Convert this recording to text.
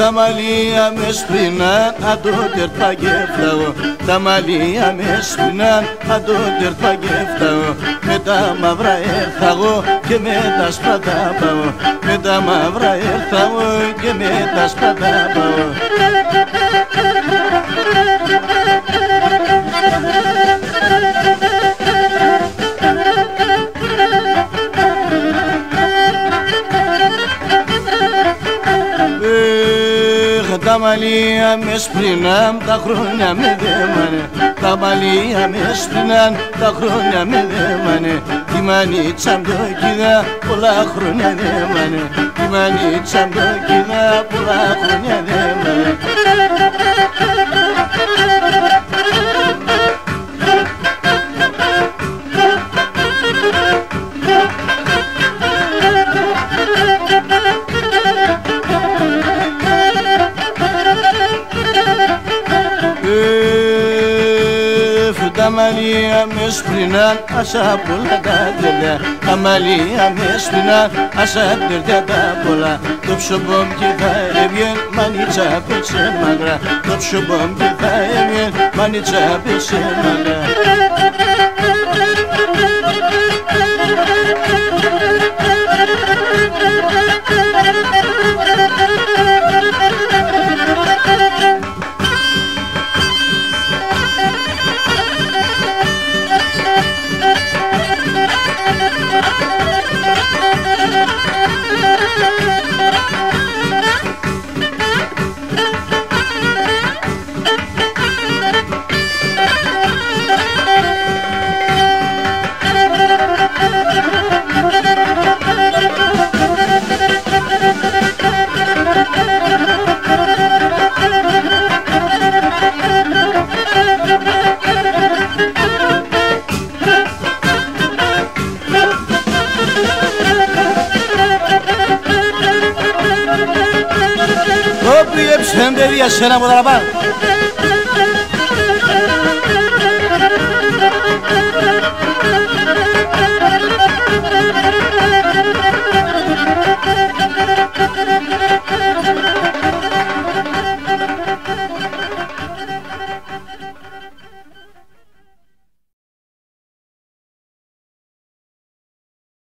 τα μαλλιά με σπρινάν, αν το τερπά γεφτάω. Τα μαλλιά με σπρινάν, αν το τερπά γεφτάω. Με τα μαύρα έρθαγω και με τα σπατά πάω. Με τα μαύρα έρθαγω και με τα σπατά πάω. Τα μαλλιά με σπρινάν, τα χρόνια με δέμανε. Τα μαλλιά με σπρινάν, τα χρόνια με δέμανε. Τη μανίτσα μου το κοίτα, πολλά χρόνια δέμανε. Τη μανίτσα μου το κοίτα, πολλά χρόνια δέμανε. Τα μαλλιά με σπρινάν, άσα πολλά τα τέλεια. Τα μαλλιά με σπρινάν, άσα τέλεια τα πολλά. Το ψωμπομ και θα έβγαινε, μανίτσα πέσε μαγρά. Το ψωμπομ και θα έβγαινε, μανίτσα πέσε μαγρά. Το πλήψε παιδιά σένα από τα λαπά.